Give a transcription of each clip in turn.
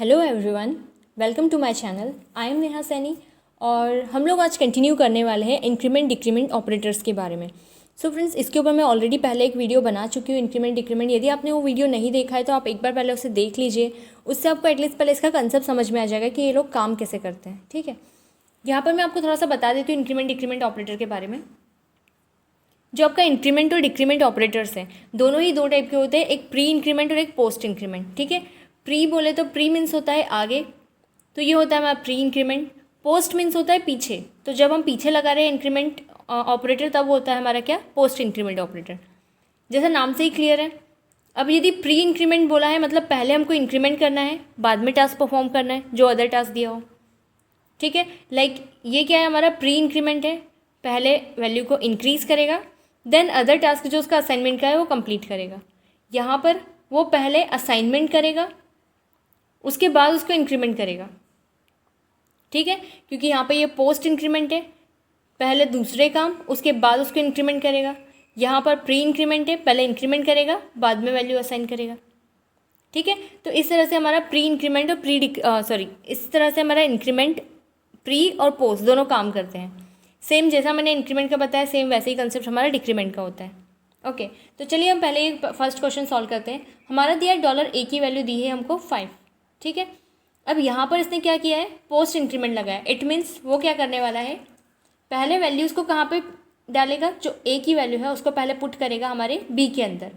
Hello everyone, welcome to my channel. I am Neha Saini और हम लोग आज कंटिन्यू करने वाले हैं इंक्रीमेंट डिक्रीमेंट ऑपरेटर्स के बारे में। सो फ्रेंड्स, इसके ऊपर मैं ऑलरेडी पहले एक वीडियो बना चुकी हूँ इंक्रीमेंट डिक्रीमेंट। यदि आपने वो वीडियो नहीं देखा है तो आप एक बार पहले उसे देख लीजिए, उससे आपको एटलीस्ट पहले इसका कंसेप्ट समझ में आ जाएगा कि ये लोग काम कैसे करते हैं। ठीक है, यहाँ पर मैं आपको थोड़ा सा बता देती हूँ इंक्रीमेंट डिक्रीमेंट ऑपरेटर के बारे में। जो आपका इंक्रीमेंट और डिक्रीमेंट ऑपरेटर्स हैं, दोनों ही दो टाइप के होते हैं, एक प्री इंक्रीमेंट और एक पोस्ट इंक्रीमेंट। ठीक है, प्री बोले तो प्री मीन्स होता है आगे, तो ये होता है हमारा प्री इंक्रीमेंट। पोस्ट मीन्स होता है पीछे, तो जब हम पीछे लगा रहे हैं इंक्रीमेंट ऑपरेटर तब होता है हमारा क्या, पोस्ट इंक्रीमेंट ऑपरेटर। जैसा नाम से ही क्लियर है। अब यदि प्री इंक्रीमेंट बोला है मतलब पहले हमको इंक्रीमेंट करना है, बाद में टास्क परफॉर्म करना है जो अदर टास्क दिया हो। ठीक है, लाइक ये क्या है, हमारा प्री इंक्रीमेंट है, पहले वैल्यू को इंक्रीज़ करेगा, देन अदर टास्क जो उसका असाइनमेंट का है वो कंप्लीट करेगा। यहाँ पर वो पहले असाइनमेंट करेगा, उसके बाद उसको इंक्रीमेंट करेगा। ठीक है, क्योंकि यहाँ पे ये पोस्ट इंक्रीमेंट है, पहले दूसरे काम उसके बाद उसको इंक्रीमेंट करेगा। यहाँ पर प्री इंक्रीमेंट है, पहले इंक्रीमेंट करेगा बाद में वैल्यू असाइन करेगा। ठीक है, तो इस तरह से हमारा प्री इंक्रीमेंट और इस तरह से हमारा इंक्रीमेंट प्री और पोस्ट दोनों काम करते हैं। सेम जैसा मैंने इंक्रीमेंट का बताया, सेम वैसे ही कंसेप्ट हमारा डिक्रीमेंट का होता है। ओके, तो चलिए हम पहले एक फर्स्ट क्वेश्चन सॉल्व करते हैं। हमारा दिया $a की वैल्यू दी है हमको 5। ठीक है, अब यहाँ पर इसने क्या किया है, पोस्ट इंक्रीमेंट लगाया। इट मीन्स वो क्या करने वाला है, पहले वैल्यूज़ को कहाँ पे डालेगा, जो a की वैल्यू है उसको पहले पुट करेगा हमारे b के अंदर।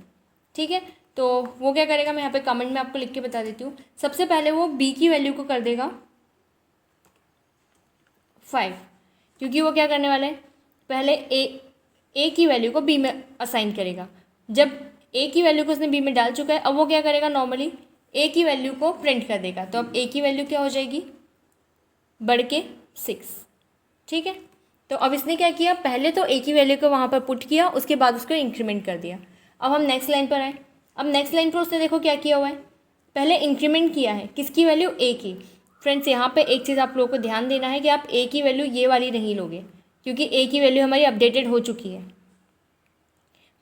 ठीक है, तो वो क्या करेगा, मैं यहाँ पे कमेंट में आपको लिख के बता देती हूँ। सबसे पहले वो b की वैल्यू को कर देगा 5, क्योंकि वो क्या करने वाला है, पहले a की वैल्यू को b में असाइन करेगा। जब a की वैल्यू को उसने b में डाल चुका है, अब वो क्या करेगा, नॉर्मली a की वैल्यू को प्रिंट कर देगा। तो अब a की वैल्यू क्या हो जाएगी, बढ़ के 6। ठीक है, तो अब इसने क्या किया, पहले तो a की वैल्यू को वहाँ पर पुट किया, उसके बाद उसको इंक्रीमेंट कर दिया। अब हम नेक्स्ट लाइन पर आए। अब नेक्स्ट लाइन पर उसने देखो क्या किया हुआ है, पहले इंक्रीमेंट किया है किसकी वैल्यू, a की। फ्रेंड्स, यहाँ पे एक चीज़ आप लोगों को ध्यान देना है कि आप a की वैल्यू ये वाली नहीं लोगे, क्योंकि a की वैल्यू हमारी अपडेटेड हो चुकी है।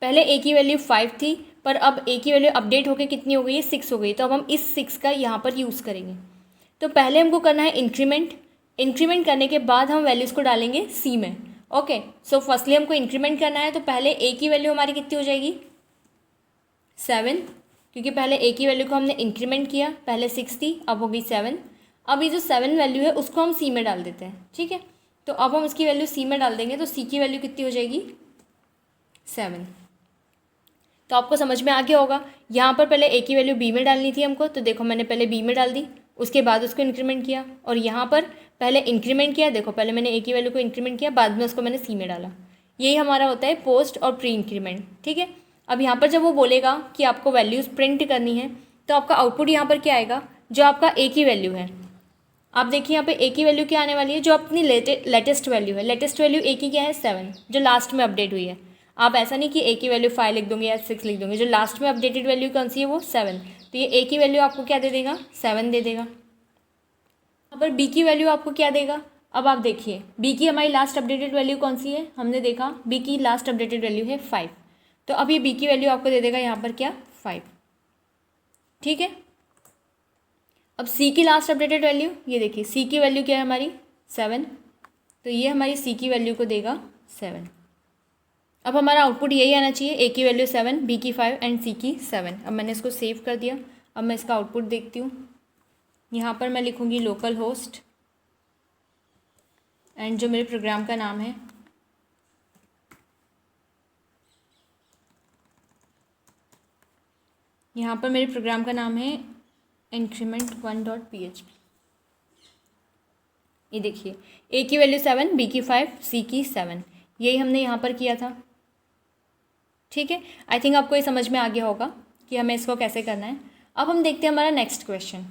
पहले a की वैल्यू 5 थी, पर अब a की वैल्यू अपडेट होकर कितनी हो गई है, 6 हो गई। तो अब हम इस 6 का यहाँ पर यूज़ करेंगे। तो पहले हमको करना है इंक्रीमेंट, इंक्रीमेंट करने के बाद हम वैल्यूज़ को डालेंगे c में। ओके, सो फर्स्टली हमको इंक्रीमेंट करना है, तो पहले a की वैल्यू हमारी कितनी हो जाएगी, 7, क्योंकि पहले a की वैल्यू को हमने इंक्रीमेंट किया, पहले 6 थी अब हो गई 7। अब ये जो 7 वैल्यू है उसको हम c में डाल देते हैं। ठीक है, तो अब हम इसकी वैल्यू c में डाल देंगे, तो c की वैल्यू कितनी हो जाएगी, 7। तो आपको समझ में आ गया होगा, यहाँ पर पहले a की वैल्यू b में डालनी थी हमको, तो देखो मैंने पहले b में डाल दी, उसके बाद उसको इंक्रीमेंट किया। और यहाँ पर पहले इंक्रीमेंट किया, देखो पहले मैंने a की वैल्यू को इंक्रीमेंट किया, बाद में उसको मैंने c में डाला। यही हमारा होता है पोस्ट और प्री इंक्रीमेंट। ठीक है, अब यहाँ पर जब वो बोलेगा कि आपको वैल्यूज़ प्रिंट करनी है, तो आपका आउटपुट यहाँ पर क्या आएगा, जो आपका a की वैल्यू है। आप देखिए यहाँ पे a की वैल्यू क्या आने वाली है, जो अपनी लेटेस्ट वैल्यू है। लेटेस्ट वैल्यू a की क्या है, 7, जो लास्ट में अपडेट हुई है। आप ऐसा नहीं कि a की वैल्यू 5 लिख दोगे या 6 लिख दोगे, जो लास्ट में अपडेटेड वैल्यू कौन सी है, वो 7। तो ये a की वैल्यू आपको क्या दे देगा, 7 दे देगा। यहाँ पर b की वैल्यू आपको क्या देगा, अब आप देखिए b की हमारी लास्ट अपडेटेड वैल्यू कौन सी है, हमने देखा b की लास्ट अपडेटेड वैल्यू है 5। तो अब ये b की वैल्यू आपको दे देगा यहाँ पर क्या, 5। ठीक है, अब c की लास्ट अपडेटेड वैल्यू, ये देखिए c की वैल्यू क्या है हमारी, 7, तो ये हमारी c की वैल्यू को देगा 7। अब हमारा आउटपुट यही आना चाहिए, a की वैल्यू 7, b की 5 एंड c की 7। अब मैंने इसको सेव कर दिया। अब मैं इसका आउटपुट देखती हूँ। यहाँ पर मैं लिखूँगी लोकल होस्ट एंड जो मेरे प्रोग्राम का नाम है, यहाँ पर मेरे प्रोग्राम का नाम है increment1.php। ये देखिए a की वैल्यू 7, b की 5, c की 7, यही हमने यहाँ पर किया था। ठीक है, आई थिंक आपको ये समझ में आ गया होगा कि हमें इसको कैसे करना है। अब हम देखते हैं हमारा नेक्स्ट क्वेश्चन।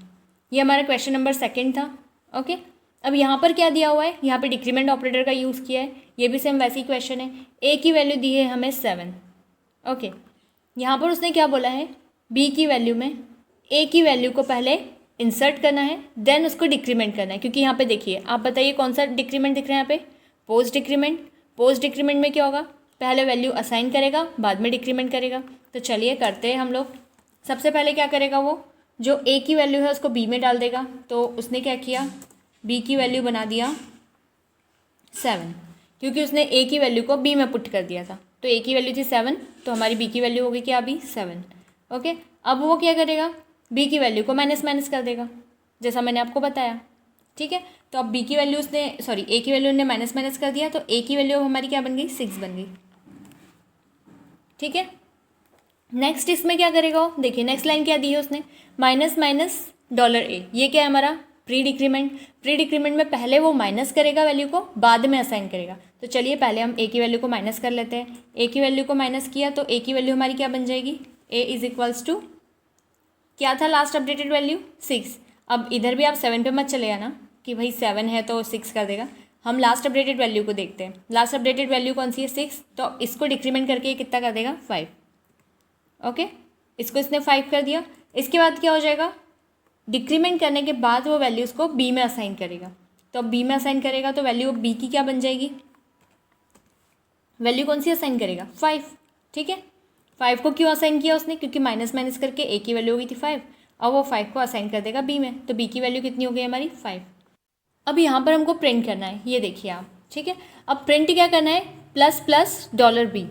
ये हमारा क्वेश्चन नंबर 2 था। ओके, अब यहाँ पर क्या दिया हुआ है, यहाँ पे डिक्रीमेंट ऑपरेटर का यूज़ किया है। ये भी सेम वैसी क्वेश्चन है। a की वैल्यू दी है हमें 7। ओके, यहाँ पर उसने क्या बोला है, b की वैल्यू में a की वैल्यू को पहले इंसर्ट करना है, देन उसको डिक्रीमेंट करना है। क्योंकि यहाँ पे देखिए, आप बताइए कौन सा डिक्रीमेंट दिख रहा है यहाँ पे, पोस्ट डिक्रीमेंट। पोस्ट डिक्रीमेंट में क्या होगा, पहले वैल्यू असाइन करेगा बाद में डिक्रीमेंट करेगा। तो चलिए करते हैं हम लोग। सबसे पहले क्या करेगा वो, जो ए की वैल्यू है उसको बी में डाल देगा। तो उसने क्या किया, बी की वैल्यू बना दिया 7, क्योंकि उसने ए की वैल्यू को बी में पुट कर दिया था। तो ए की वैल्यू थी 7, तो हमारी बी की वैल्यू होगी क्या अभी 7। ओके, अब वो क्या करेगा, बी की वैल्यू को माइनस माइनस कर देगा, जैसा मैंने आपको बताया। ठीक है, तो अब बी की वैल्यू उसने ए की वैल्यू ने माइनस माइनस कर दिया, तो ए की वैल्यू हमारी क्या बन गई 6 बन गई। ठीक है, नेक्स्ट इसमें क्या करेगा वो, देखिए नेक्स्ट लाइन क्या दी है उसने, माइनस माइनस $a। ये क्या है हमारा प्री डिक्रीमेंट। प्री डिक्रीमेंट में पहले वो माइनस करेगा वैल्यू को, बाद में असाइन करेगा। तो चलिए पहले हम ए की वैल्यू को माइनस कर लेते हैं। ए की वैल्यू को माइनस किया तो ए की वैल्यू हमारी क्या बन जाएगी, ए इज इक्वल्स टू क्या था लास्ट अपडेटेड वैल्यू 6। अब इधर भी आप 7 पे मत चले आना कि भाई 7 है तो 6 कर देगा। हम लास्ट अपडेटेड वैल्यू को देखते हैं। लास्ट अपडेटेड वैल्यू कौन सी है 6, तो इसको डिक्रीमेंट करके ये कितना कर देगा 5। ओके, इसको इसने 5 कर दिया। इसके बाद क्या हो जाएगा, डिक्रीमेंट करने के बाद वो वैल्यूज़ को बी में असाइन करेगा। तो अब बी में असाइन करेगा तो वैल्यू बी की क्या बन जाएगी, वैल्यू कौन सी असाइन करेगा 5। ठीक है, 5 को क्यों असाइन किया उसने, क्योंकि माइनस माइनस करके ए की वैल्यू हो गई थी 5। अब वो 5 को असाइन कर देगा बी में, तो बी की वैल्यू कितनी हो गई हमारी 5। अब यहाँ पर हमको प्रिंट करना है, ये देखिए आप। ठीक है, अब प्रिंट क्या करना है, प्लस प्लस $b।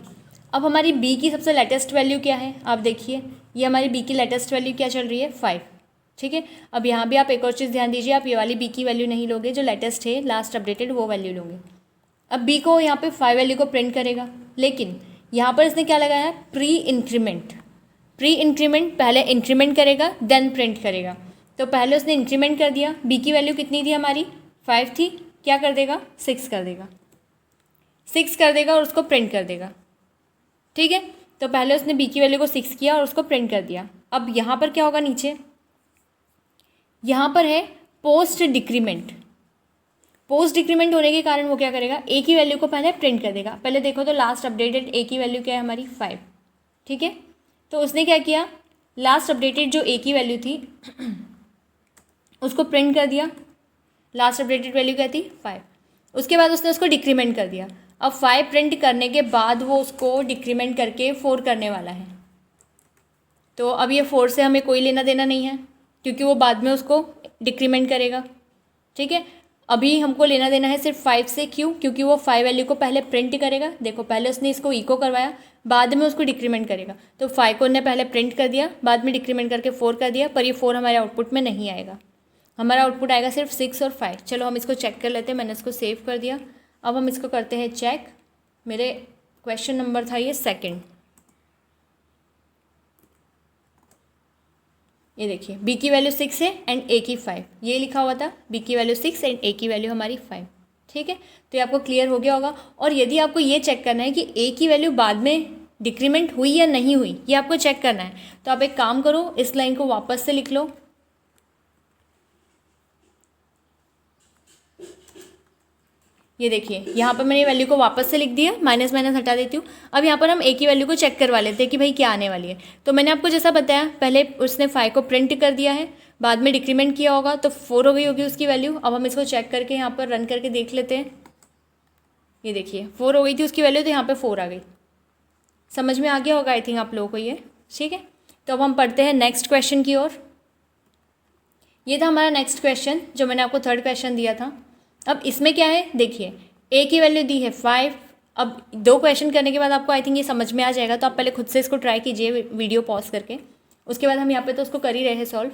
अब हमारी बी की सबसे लेटेस्ट वैल्यू क्या है, आप देखिए ये हमारी बी की लेटेस्ट वैल्यू क्या चल रही है 5। ठीक है, अब यहाँ भी आप एक और चीज़ ध्यान दीजिए, आप ये वाली बी की वैल्यू नहीं लोगे, जो लेटेस्ट है लास्ट अपडेटेड वो वैल्यू लोगे। अब बी को यहाँ पे 5 वैल्यू को प्रिंट करेगा, लेकिन यहाँ पर इसने क्या लगाया है प्री इंक्रीमेंट। प्री इंक्रीमेंट, पहले इंक्रीमेंट करेगा देन प्रिंट करेगा। तो पहले उसने इंक्रीमेंट कर दिया, बी की वैल्यू कितनी थी हमारी 5 थी, क्या कर देगा 6 कर देगा, 6 कर देगा और उसको प्रिंट कर देगा। ठीक है, तो पहले उसने बी की वैल्यू को 6 किया और उसको प्रिंट कर दिया। अब यहाँ पर क्या होगा, नीचे यहाँ पर है पोस्ट डिक्रीमेंट। पोस्ट डिक्रीमेंट होने के कारण वो क्या करेगा, ए की वैल्यू को पहले प्रिंट कर देगा। पहले देखो तो लास्ट अपडेटेड ए की वैल्यू क्या है हमारी 5। ठीक है, तो उसने क्या किया, लास्ट अपडेटेड जो ए की वैल्यू थी उसको प्रिंट कर दिया। लास्ट अपडेटेड वैल्यू क्या थी 5। उसके बाद उसने उसको डिक्रीमेंट कर दिया। अब 5 प्रिंट करने के बाद वो उसको डिक्रीमेंट करके 4 करने वाला है। तो अब ये 4 से हमें कोई लेना देना नहीं है, क्योंकि वो बाद में उसको डिक्रीमेंट करेगा। ठीक है, अभी हमको लेना देना है सिर्फ 5 से। क्यों, क्योंकि वो 5 वैल्यू को पहले प्रिंट करेगा। देखो पहले उसने इसको इको करवाया, बाद में उसको डिक्रीमेंट करेगा। तो 5 को उसने पहले प्रिंट कर दिया, बाद में डिक्रीमेंट करके 4 कर दिया, पर ये 4 हमारे आउटपुट में नहीं आएगा। हमारा आउटपुट आएगा सिर्फ 6 और 5। चलो हम इसको चेक कर लेते हैं, मैंने इसको सेव कर दिया। अब हम इसको करते हैं चेक। मेरे क्वेश्चन नंबर था ये 2nd। ये देखिए बी की वैल्यू 6 है एंड ए की 5, ये लिखा हुआ था बी की वैल्यू 6 एंड ए की वैल्यू हमारी 5। ठीक है, तो ये आपको क्लियर हो गया होगा। और यदि आपको ये चेक करना है कि ए की वैल्यू बाद में डिक्रीमेंट हुई या नहीं हुई, ये आपको चेक करना है, तो आप एक काम करो, इस लाइन को वापस से लिख लो। ये देखिए यहाँ पर मैंने वैल्यू को वापस से लिख दिया, माइनस माइनस हटा देती हूँ। अब यहाँ पर हम ए की वैल्यू को चेक करवा लेते हैं कि भाई क्या आने वाली है। तो मैंने आपको जैसा बताया, पहले उसने 5 को प्रिंट कर दिया है, बाद में डिक्रीमेंट किया होगा, तो 4 हो गई होगी उसकी वैल्यू। अब हम इसको चेक करके यहाँ पर रन करके देख लेते हैं। ये देखिए 4 हो गई थी उसकी वैल्यू, तो यहाँ पर 4 आ गई। समझ में आ गया होगा आई थिंक आप लोगों को ये। ठीक है, तो अब हम पढ़ते हैं नेक्स्ट क्वेश्चन की ओर। ये था हमारा नेक्स्ट क्वेश्चन जो मैंने आपको 3rd क्वेश्चन दिया था। अब इसमें क्या है, देखिए ए की वैल्यू दी है 5। अब 2 क्वेश्चन करने के बाद आपको आई थिंक ये समझ में आ जाएगा, तो आप पहले खुद से इसको ट्राई कीजिए वीडियो पॉज करके। उसके बाद हम यहाँ पे तो उसको कर ही रहे हैं सॉल्व।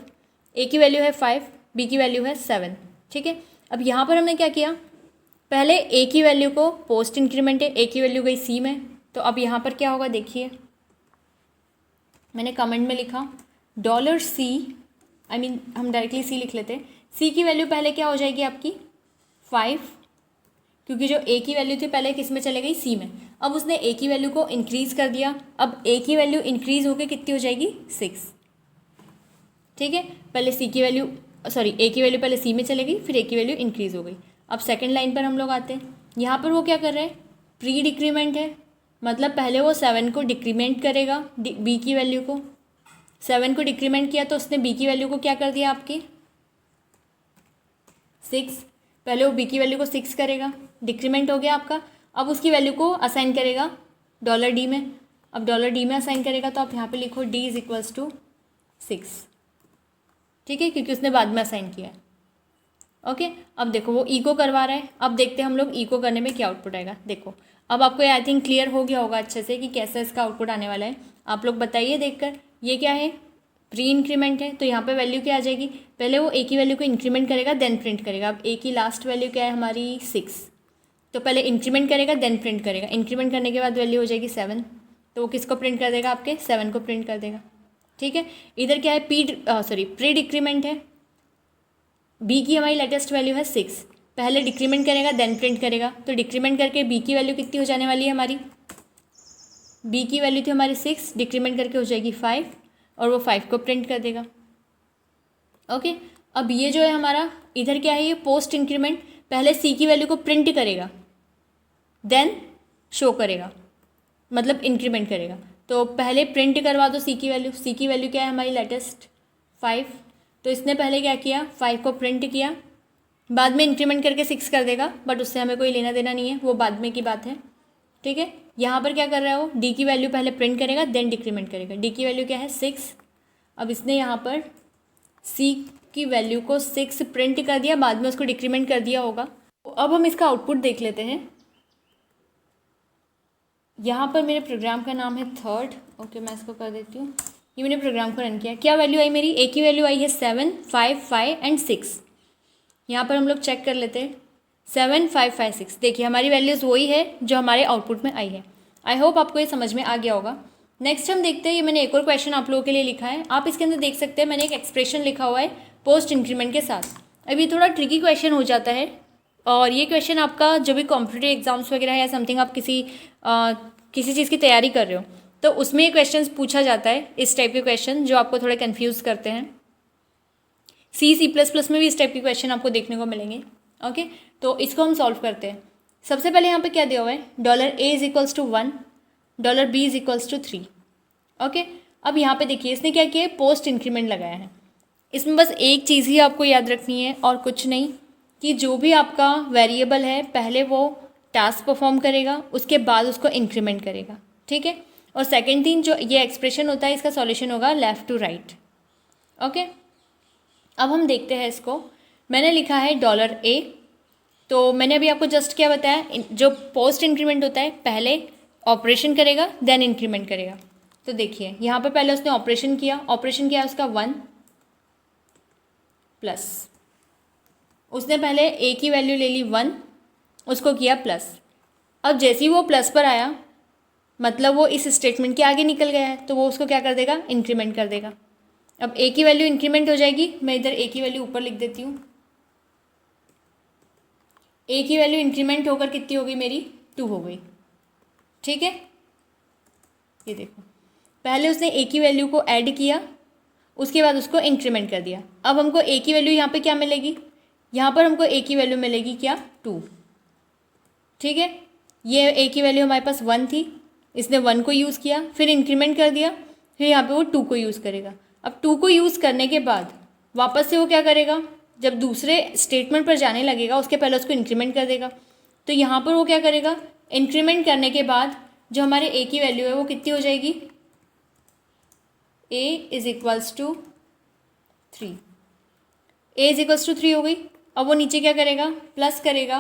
ए की वैल्यू है 5, बी की वैल्यू है 7। ठीक है, अब यहाँ पर हमने क्या किया, पहले ए की वैल्यू को पोस्ट इंक्रीमेंट है, ए की वैल्यू गई सी में। तो अब यहाँ पर क्या होगा, देखिए मैंने कमेंट में लिखा $C, आई मीन हम डायरेक्टली सी लिख लेते हैं। सी की वैल्यू पहले क्या हो जाएगी आपकी 5, क्योंकि जो ए की वैल्यू थी पहले किस में चले गई सी में। अब उसने ए की वैल्यू को इंक्रीज़ कर दिया। अब ए की वैल्यू इंक्रीज़ होकर कितनी हो जाएगी 6। ठीक है, पहले सी की वैल्यू ए की वैल्यू पहले सी में चले गई, फिर ए की वैल्यू इंक्रीज़ हो गई। अब 2nd लाइन पर हम लोग आते हैं। यहाँ पर वो क्या कर रहे हैं, प्री डिक्रीमेंट है, मतलब पहले वो 7 को डिक्रीमेंट करेगा बी की वैल्यू को। 7 को डिक्रीमेंट किया तो उसने बी की वैल्यू को क्या कर दिया आपकी 6। पहले वो बी की वैल्यू को 6 करेगा, डिक्रीमेंट हो गया आपका। अब उसकी वैल्यू को असाइन करेगा $D में। अब $D में असाइन करेगा तो आप यहाँ पे लिखो D इज इक्वल्स टू 6। ठीक है, क्योंकि उसने बाद में असाइन किया है। ओके, अब देखो वो ई को करवा रहा है। अब देखते हैं हम लोग ई को करने में क्या आउटपुट आएगा। देखो अब आपको आई थिंक क्लियर हो गया होगा अच्छे से कि कैसे इसका आउटपुट आने वाला है। आप लोग बताइए देखकर, ये क्या है, प्री इंक्रीमेंट है, तो यहाँ पे वैल्यू क्या आ जाएगी, पहले वो ए की वैल्यू को इंक्रीमेंट करेगा देन प्रिंट करेगा। अब ए की लास्ट वैल्यू क्या है हमारी 6, तो पहले इंक्रीमेंट करेगा देन प्रिंट करेगा। इंक्रीमेंट करने के बाद वैल्यू हो जाएगी 7, तो वो किसको प्रिंट कर देगा, आपके 7 को प्रिंट कर देगा। ठीक है, इधर क्या है, प्री डिक्रीमेंट है, बी की हमारी लेटेस्ट वैल्यू है 6, पहले डिक्रीमेंट करेगा देन प्रिंट करेगा। तो डिक्रीमेंट करके बी की वैल्यू कितनी हो जाने वाली है हमारी, बी की वैल्यू थी हमारी 6, डिक्रीमेंट करके हो जाएगी 5 और वो 5 को प्रिंट कर देगा। ओके, अब ये जो है हमारा इधर क्या है, ये पोस्ट इंक्रीमेंट, पहले सी की वैल्यू को प्रिंट करेगा देन शो करेगा, मतलब इंक्रीमेंट करेगा। तो पहले प्रिंट करवा दो सी की वैल्यू क्या है हमारी लेटेस्ट 5, तो इसने पहले क्या किया 5 को प्रिंट किया, बाद में इंक्रीमेंट करके 6 कर देगा, बट उससे हमें कोई लेना देना नहीं है, वो बाद में की बात है। ठीक है, यहाँ पर क्या कर रहा है वो, डी की वैल्यू पहले प्रिंट करेगा देन डिक्रीमेंट करेगा। डी की वैल्यू क्या है 6, अब इसने यहाँ पर सी की वैल्यू को 6 प्रिंट कर दिया, बाद में उसको डिक्रीमेंट कर दिया होगा। तो अब हम इसका आउटपुट देख लेते हैं। यहाँ पर मेरे प्रोग्राम का नाम है थर्ड। ओके, मैं इसको कर देती हूँ। ये मैंने प्रोग्राम को रन किया। क्या वैल्यू आई मेरी, ए की वैल्यू आई है 7, 5, 5 एंड 6। यहाँ पर हम लोग चेक कर लेते हैं 7, 5, 5, 6। देखिए हमारी वैल्यूज़ वही है जो हमारे आउटपुट में आई है। आई होप आपको ये समझ में आ गया होगा। नेक्स्ट हम देखते हैं, ये मैंने एक और क्वेश्चन आप लोगों के लिए लिखा है। आप इसके अंदर देख सकते हैं मैंने एक एक्सप्रेशन लिखा हुआ है पोस्ट इंक्रीमेंट के साथ। अब ये थोड़ा ट्रिकी क्वेश्चन हो जाता है, और ये क्वेश्चन आपका जो भी कॉम्पिटिटिव एग्जाम्स वगैरह है या समथिंग आप किसी चीज़ की तैयारी कर रहे हो तो उसमें ये क्वेश्चन पूछा जाता है, इस टाइप के क्वेश्चन जो आपको थोड़े कन्फ्यूज़ करते हैं। C++ में भी इस टाइप के क्वेश्चन आपको देखने को मिलेंगे। ओके, तो इसको हम सॉल्व करते हैं। सबसे पहले यहाँ पे क्या दिया हुआ है, $A = 1, $B = 3। ओके, अब यहाँ पे देखिए इसने क्या किया है, पोस्ट इंक्रीमेंट लगाया है। इसमें बस एक चीज़ ही आपको याद रखनी है और कुछ नहीं, कि जो भी आपका वेरिएबल है पहले वो टास्क परफॉर्म करेगा, उसके बाद उसको इंक्रीमेंट करेगा। ठीक है, और सेकेंड थिंग जो ये एक्सप्रेशन होता है इसका सॉल्यूशन होगा लेफ़्ट टू राइट। ओके, अब हम देखते हैं इसको। मैंने लिखा है $A, तो मैंने अभी आपको जस्ट क्या बताया, जो पोस्ट इंक्रीमेंट होता है पहले ऑपरेशन करेगा देन इंक्रीमेंट करेगा। तो देखिए यहाँ पे पहले उसने ऑपरेशन किया उसका 1 प्लस, उसने पहले ए की वैल्यू ले ली 1, उसको किया प्लस। अब जैसे ही वो प्लस पर आया मतलब वो इस स्टेटमेंट के आगे निकल गया है, तो वो उसको क्या कर देगा, इंक्रीमेंट कर देगा। अब ए की वैल्यू इंक्रीमेंट हो जाएगी, मैं इधर ए की वैल्यू ऊपर लिख देती हूँ। ए की वैल्यू इंक्रीमेंट होकर कितनी हो गई मेरी, 2 हो गई। ठीक है, ये देखो पहले उसने ए की वैल्यू को ऐड किया, उसके बाद उसको इंक्रीमेंट कर दिया। अब हमको ए की वैल्यू यहाँ पे क्या मिलेगी, यहाँ पर हमको ए की वैल्यू मिलेगी क्या, 2। ठीक है, ये ए की वैल्यू हमारे पास 1 थी, इसने 1 को यूज़ किया, फिर इंक्रीमेंट कर दिया, फिर यहाँ पे वो 2 को यूज़ करेगा। अब 2 को यूज़ करने के बाद वापस से वो क्या करेगा, जब दूसरे स्टेटमेंट पर जाने लगेगा उसके पहले उसको इंक्रीमेंट कर देगा। तो यहाँ पर वो क्या करेगा, इंक्रीमेंट करने के बाद जो हमारे ए की वैल्यू है वो कितनी हो जाएगी, A = 3। A = 3 हो गई। अब वो नीचे क्या करेगा, प्लस करेगा।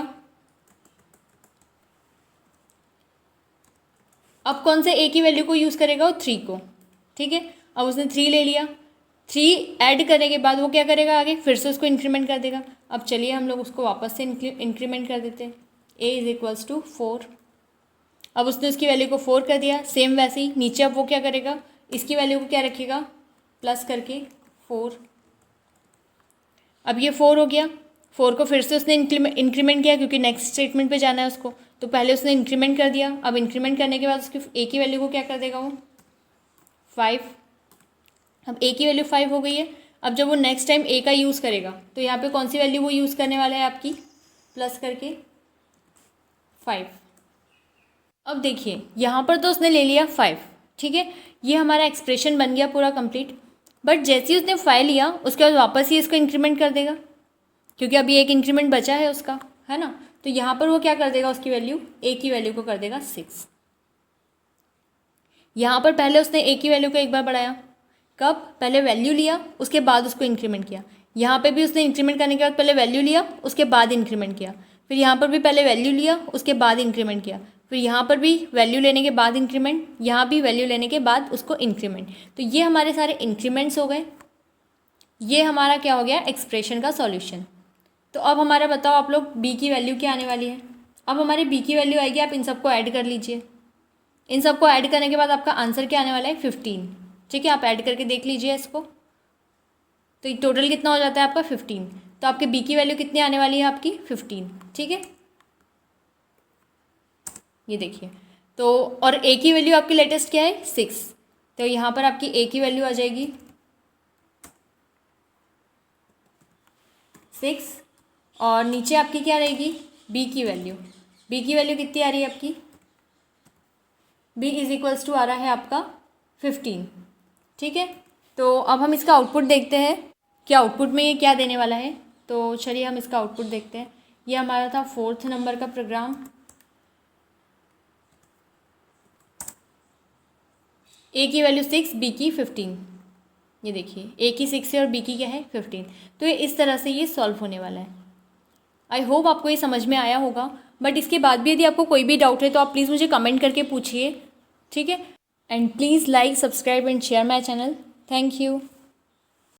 अब कौन से ए की वैल्यू को यूज़ करेगा, वो 3 को। ठीक है, अब उसने 3 ले लिया, 3 ऐड करने के बाद वो क्या करेगा आगे, फिर से उसको इंक्रीमेंट कर देगा। अब चलिए हम लोग उसको वापस से इंक्रीमेंट कर देते हैं। A = 4। अब उसने उसकी वैल्यू को 4 कर दिया, सेम वैसे ही नीचे अब वो क्या करेगा, इसकी वैल्यू को क्या रखेगा, प्लस करके 4। अब ये 4 हो गया, 4 को फिर से उसने इंक्रीमेंट किया क्योंकि नेक्स्ट स्टेटमेंट पे जाना है उसको, तो पहले उसने इंक्रीमेंट कर दिया। अब इंक्रीमेंट करने के बाद उसकी ए की वैल्यू को क्या कर देगा वो, 5। अब ए की वैल्यू 5 हो गई है। अब जब वो नेक्स्ट टाइम ए का यूज़ करेगा तो यहाँ पे कौन सी वैल्यू वो यूज़ करने वाला है आपकी, प्लस करके 5। अब देखिए यहाँ पर तो उसने ले लिया 5। ठीक है, ये हमारा एक्सप्रेशन बन गया पूरा कंप्लीट। बट जैसे ही उसने 5 लिया उसके बाद वापस ही इसको इंक्रीमेंट कर देगा, क्योंकि अभी एक इंक्रीमेंट बचा है उसका, है ना। तो यहाँ पर वो क्या कर देगा, उसकी वैल्यू ए की वैल्यू को कर देगा 6। यहाँ पर पहले उसने ए की वैल्यू को एक बार बढ़ाया, कब? पहले वैल्यू लिया उसके बाद उसको इंक्रीमेंट किया। यहाँ पे भी उसने इंक्रीमेंट करने के बाद पहले वैल्यू लिया उसके बाद इंक्रीमेंट किया, फिर यहाँ पर भी पहले वैल्यू लिया उसके बाद इंक्रीमेंट किया, फिर यहाँ पर भी वैल्यू लेने के बाद इंक्रीमेंट, यहाँ भी वैल्यू लेने के बाद उसको इंक्रीमेंट। तो ये हमारे सारे इंक्रीमेंट्स हो गए। ये हमारा क्या हो गया? एक्सप्रेशन का सॉल्यूशन। तो अब हमारा बताओ आप लोग बी की वैल्यू क्या आने वाली है? अब हमारी बी की वैल्यू आएगी, आप इन सबको ऐड कर लीजिए। इन सबको ऐड करने के बाद आपका आंसर क्या आने वाला है? 15। ठीक है, आप ऐड करके देख लीजिए इसको। तो टोटल कितना हो जाता है आपका? 15। तो आपके बी की वैल्यू कितनी आने वाली है? आपकी 15। ठीक है, ये देखिए। तो और ए की वैल्यू आपकी लेटेस्ट क्या है? 6। तो यहाँ पर आपकी ए की वैल्यू आ जाएगी 6, और नीचे आपकी क्या रहेगी? बी की वैल्यू। बी की वैल्यू कितनी आ रही है आपकी? बी इज इक्वल्स टू आ रहा है आपका 15। ठीक है, तो अब हम इसका आउटपुट देखते हैं कि आउटपुट में ये क्या देने वाला है। तो चलिए हम इसका आउटपुट देखते हैं। ये हमारा था 4th नंबर का प्रोग्राम। ए की वैल्यू 6, बी की 15। ये देखिए, ए की 6 है और बी की क्या है? 15। तो ये इस तरह से ये सॉल्व होने वाला है। आई होप आपको ये समझ में आया होगा, बट इसके बाद भी यदि आपको कोई भी डाउट है तो आप प्लीज़ मुझे कमेंट करके पूछिए। ठीक है, and please like, subscribe and share my channel. Thank you.